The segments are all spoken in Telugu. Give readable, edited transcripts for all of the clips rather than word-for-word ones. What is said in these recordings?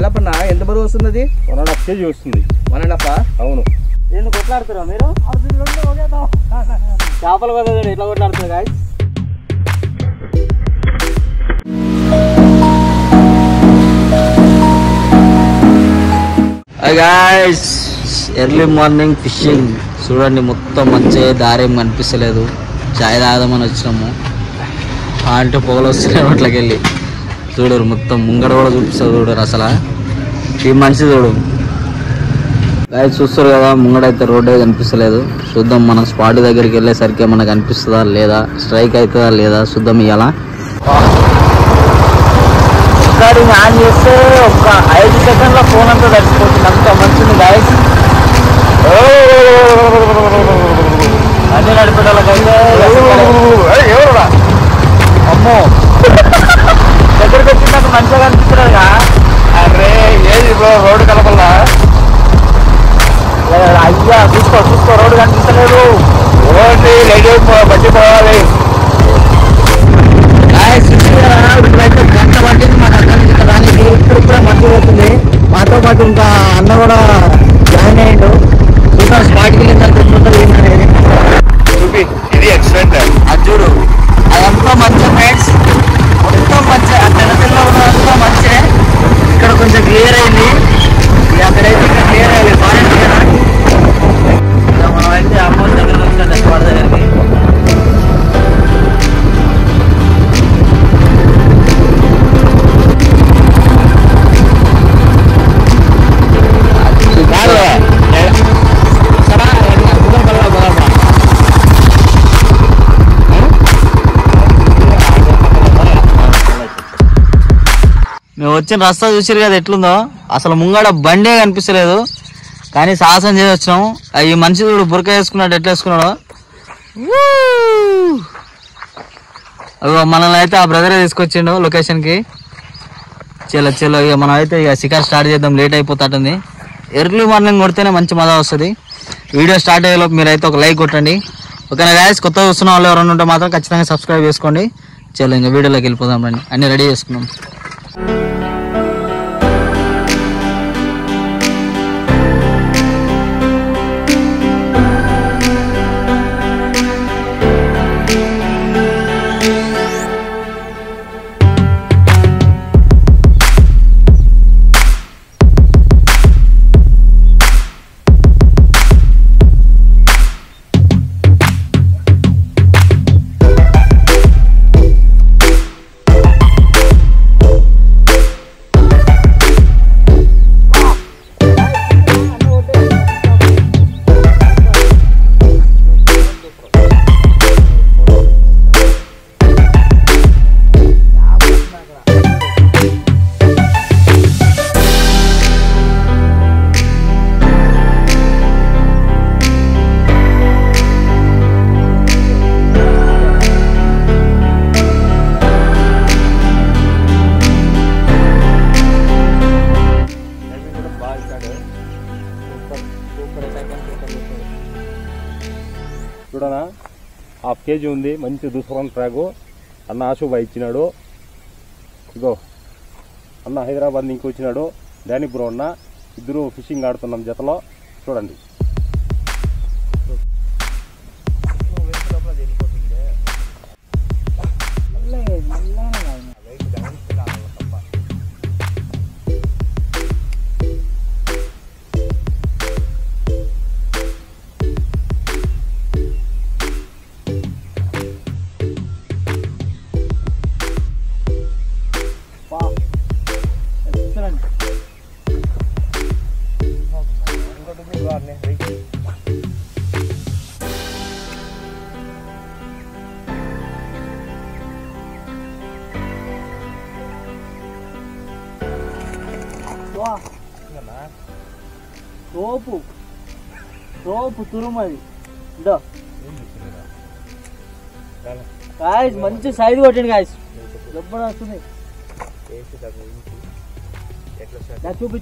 ఎల్లప్పన్న ఎంత బరువు వస్తుంది? 1.5 kg వస్తుంది. 1.5? అవును. నేను కొట్లాడుతున్నా మీరు చేపల కదా ఎట్లా కొట్లాడుతున్నారు guys? Hi guys, early morning fishing చూడండి. మొత్తం మంచిగా దారి ఏం కనిపిస్తలేదు. చాయ్ తాగదామని వచ్చినాము అంటే పొగలు వస్తున్నాయి అట్లకి వెళ్ళి చూడరు. మొత్తం ముంగడ కూడా చూపిస్తారు చూడరు. అసలు ఈ మనిషి చూడు గాయస్, చూస్తారు కదా ముంగడైతే రోడ్డే కనిపిస్తలేదు. చూద్దాం మనం స్పాట్ దగ్గరికి వెళ్ళేసరికి మనకు కనిపిస్తుందా లేదా, స్ట్రైక్ అవుతుందా లేదా చూద్దాం. ఇవాళ రికార్డింగ్ ఆన్ చేస్తే ఒక 5 సెకండ్ల ఫోన్ అంతా తడిచిపోతుంది. అంత మంచిది గాయస్. అన్ని నడిపేటోళ్ళకైతే అమ్మో దగ్గరికి వచ్చిందాక మంచిగా కనిపిస్తున్నారుగా. అరే ఏది రోడ్డు కలపల్లా? అయ్యా చూసుకో రోడ్డు కనిపిస్తలేదు. బట్టి పోవాలి. ఇప్పుడైతే గంట పట్టింది మాకు అక్కడి నుంచి దానికి. ఇప్పుడు మట్టి పోతుంది. మాతో పాటు ఇంకా అన్న కూడా జాయిన్ అయ్యిండు. చూద్దాం స్పాట్కి వెళ్ళిన తర్వాత ఏంటనేది. ఇది ఎక్సలెంట్. అది చూడు, అదంతా మంచిగా ఫ్రెండ్స్, మొత్తం మంచిగా. ఆ తెల్ల ఉన్నదంతా మంచిగా. ఇక్కడ కొంచెం క్లియర్ అయింది. అక్కడైతే ఇంకా క్లియర్ అయ్యింది. బాగా క్లియర్. మనం అయితే అమౌంట్ దగ్గర వచ్చాం స్పాట్ దగ్గరికి. మేము వచ్చిన రస్తా చూసారు కదా ఎట్లుందో. అసలు ముంగడ బండే కనిపిస్తలేదు, కానీ సాహసం చేసి వచ్చినాము. ఈ మనిషి చూడు బురక వేసుకున్నాడు, ఎట్లా వేసుకున్నాడు. మనల్ని అయితే ఆ బ్రదరే తీసుకొచ్చిండు లొకేషన్కి. చలో ఇక మనం అయితే ఇక షికార్ స్టార్ట్ చేద్దాం. లేట్ అయిపోతుంది. ఎర్లీ మార్నింగ్ కొడితేనే మంచి మజా వస్తుంది. వీడియో స్టార్ట్ అయ్యేలోపు మీరైతే ఒక లైక్ కొట్టండి. ఓకేనా గాయస్? కొత్తగా చూస్తున్న వాళ్ళు ఎవరైనా ఉంటే మాత్రం ఖచ్చితంగా సబ్స్క్రైబ్ చేసుకోండి. చలో ఇంకా వీడియోలోకి వెళ్ళిపోదాం రండి. అన్నీ రెడీ చేసుకున్నాం. చూడనా 1/2 kg ఉంది. మంచి దుస్వరం ఫ్రాగు అన్న ఆశుభ ఇచ్చినాడు. ఇగో అన్న హైదరాబాద్ నుంచి వచ్చినాడు. డానీ బ్రో అన్న ఇద్దరు ఫిషింగ్ ఆడుతున్నాం జతలో. చూడండి సోపు తురుమది. గాయస్ మంచి సైజు కొట్టండి గాయస్. ఎప్పుడు వస్తుంది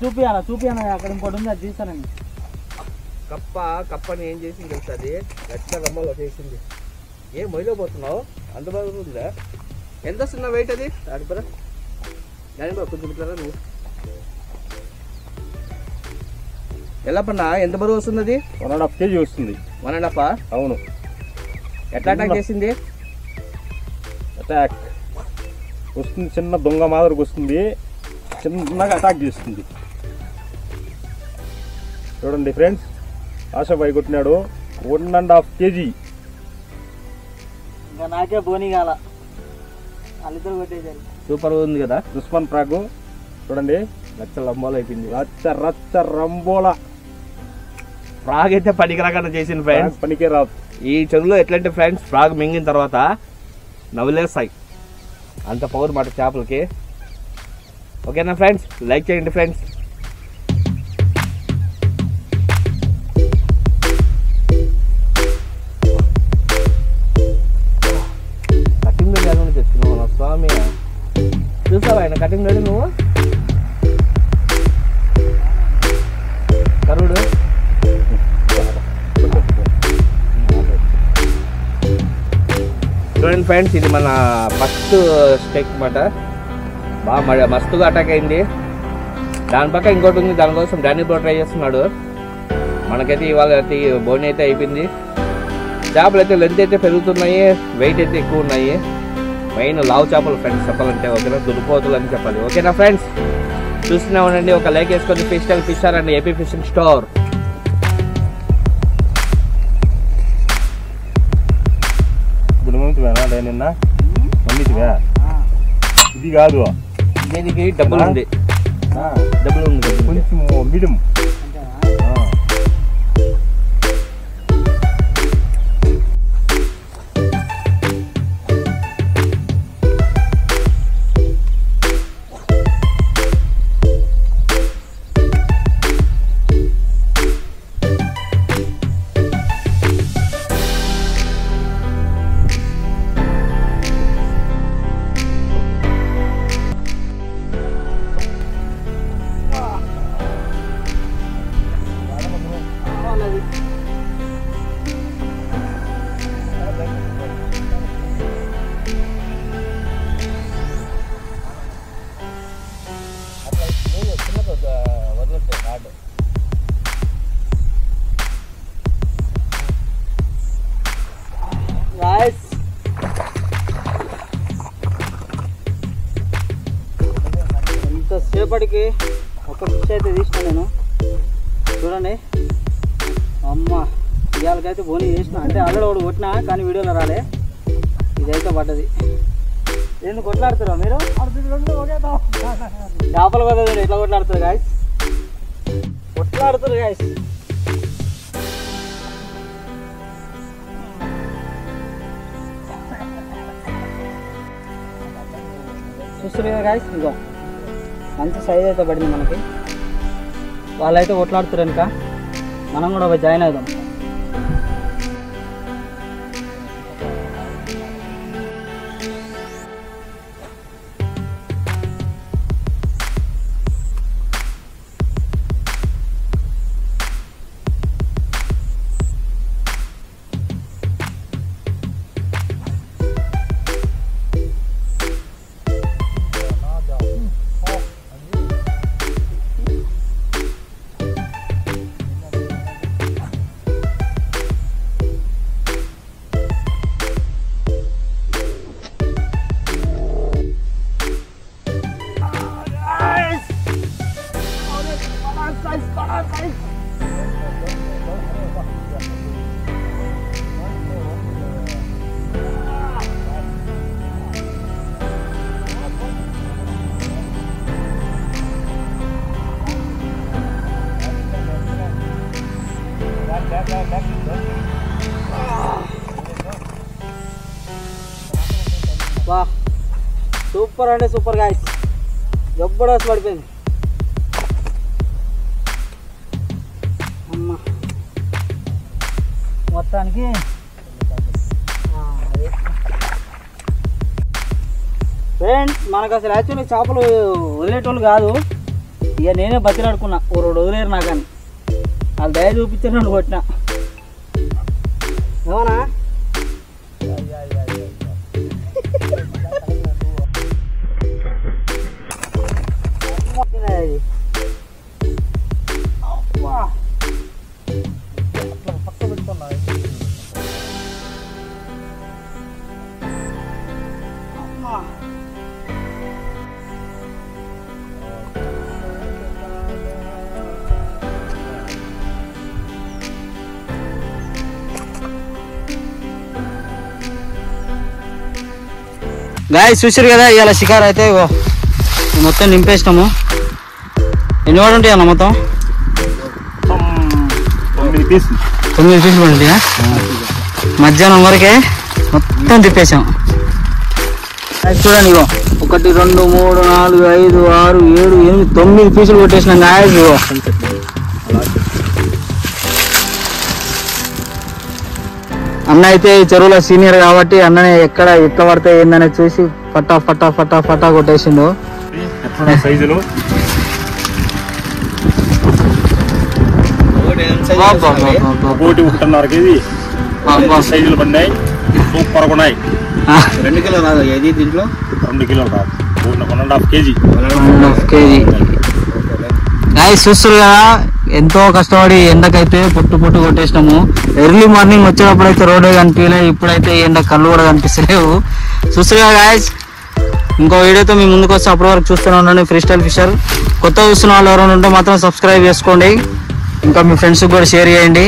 చూపి అన్న అక్కడ ఇంకోటి ఉంది, అది తీస్తానండి. కప్పని ఏం చేసింది తెలుసు? అది గట్టిగా రమ్మలో చేసింది. ఏ మొయిలో పోతున్నావు? అంత బాగా ఉందా? ఎంత వస్తున్నా వెయిట్ అది? ఆడిపోరా దాని కొంచెం ఇట్లా నువ్వు ఎలా పన్నా ఎంత బరువు వస్తుంది అది? 1.5 kg వస్తుంది. 1.5? అవును. ఎట్లా అటాక్ చేసింది? అటాక్ వస్తుంది, చిన్న దొంగ మాదిరికి వస్తుంది, చిన్నగా అటాక్ చేస్తుంది. చూడండి ఫ్రెండ్స్, ఆశాబాయి కొట్టినాడు 1.5 kg. ఇంకా నాకే బోని కాల, వాళ్ళిద్దరు కొట్టేసారు. సూపర్ ఉంది కదా దుష్మన్ ప్రాగు. చూడండి, రచ్చ లంబాలు అయిపోయింది. రచ్చ రంబోలా ఫ్రాగ్ అయితే పనికి రాకుండా చేసింది ఫ్రెండ్స్. పనికే రాదు. ఈ చెరువులో ఎట్లంటే ఫ్రెండ్స్, ఫ్రాగ్ మింగిన తర్వాత నవ్వులేస్తాయి, అంత పవర్ మాట చేపలకి. ఓకేనా ఫ్రెండ్స్, లైక్ చేయండి ఫ్రెండ్స్. కటింగ్ రెడీ అని తెచ్చుకున్నావు నా స్వామి. చూసావా ఆయన కటింగ్ రెడీ నువ్వు? కరుడు చూడండి ఫ్రెండ్స్, ఇది మన ఫస్ట్ స్టెక్ అన్నమాట. బాగా మస్తుగా అటాక్ అయింది. దాని పక్క ఇంకోటి ఉంది, దానికోసం డానీ బ్రో ట్రై చేస్తున్నాడు. మనకైతే ఇవాళ అయితే బోని అయితే అయిపోయింది. చేపలు అయితే లెంత్ అయితే పెరుగుతున్నాయి, వెయిట్ అయితే ఎక్కువ ఉన్నాయి. మెయిన్ లావు చేపలు ఫ్రెండ్స్ చెప్పాలంటే. ఓకేనా, దుడిపోతులు అని చెప్పాలి. ఓకేనా ఫ్రెండ్స్, చూస్తూనే ఉండండి. ఒక లైక్ వేసుకొని fish and AP fishing store. గుణమంతువేనా నిన్న మమ్మీతివా? ఇది కాదు, దీనికి డబ్బులు ఉంది, డబ్బులు ఉంది కొంచెం మీడియం. ఎంతసేపటికి ఒక ఫిష్ అయితే తీసిన నేను. చూడండి అమ్మ, ఇవాళకైతే బోని చేసిన. అంటే ఆల్రెడీ ఒకటి కొట్టినా కానీ వీడియోలో రాలే. ఇదైతే పడ్డది. ఎందుకు కొట్లాడుతారా మీరు? చేపలు కదా ఎట్లా కొట్లాడుతారు గాయస్, కొట్లాడుతారు గాయస్. చూస్తారు కదా గాయస్, ఇదిగో మంచి సైజ్ అయితే పడింది మనకి. వాళ్ళైతే కొట్లాడుతారు కనుక మనం కూడా జాయిన్ అవుదాం. వా, సూపర్ అంటే సూపర్ గాయస్, జబర్దస్త్ పడిపోయింది. అమ్మ మొత్తానికి ఫ్రెండ్స్, మనకు అసలు యాక్చువల్లీ చేపలు వదిలేటోళ్ళు కాదు. ఇక నేనే బతిలాడుకున్నా, ఓ రోడ్డు వదిలేరు నాకు అని. వాళ్ళు దయ చూపించారు, నన్ను కొట్టినా. అవునా? గాయస్ చూసారు కదా ఇవాళ షికారు అయితే ఇగో మొత్తం నింపేసినాము. ఎన్ని వాడు ఉంటాయి అన్న మొత్తం? 9 పీసులు 9 పీసులు ఉంటాయా? మధ్యాహ్నం వరకే మొత్తం తిప్పేసాం. చూడండి ఇగో 1 2 3 4 5 6 7 8 9 పీసులు కొట్టేసినాం గాయస్. ఇగో అన్న అయితే ఈ చెరువులో సీనియర్ కాబట్టి అన్ననే ఎక్కడ ఎట్లా పడితే ఏందనేది చూసి ఫటా ఫటా ఫటా ఫటా కొట్టేసిండు. సైజులు 1.5 కేజీ సైజులు పడినాయి. సూపర్ ఉన్నాయి. 2 కిలో రాదు ఏది దీంట్లో? 2 కిలోలు రాదు, 1.5 కేజీ. గాయస్ చూస్తారు కదా ఎంతో కష్టపడి ఎండకైతే పొట్టు కొట్టేసినాము. ఎర్లీ మార్నింగ్ వచ్చేటప్పుడు అయితే రోడ్డే కనిపించలేదు, ఇప్పుడైతే ఎండ కళ్ళు కూడా కనిపిస్తలేవు. చూస్తారు కదా గాయస్, ఇంకో వీడియోతో మీ ముందుకు వస్తే అప్పటి వరకు చూస్తూనే ఉండండి ఫ్రీ స్టైల్ ఫిషర్. కొత్త చూస్తున్న వాళ్ళు ఎవరైనా ఉంటే మాత్రం సబ్స్క్రైబ్ చేసుకోండి, ఇంకా మీ ఫ్రెండ్స్కి కూడా షేర్ చేయండి.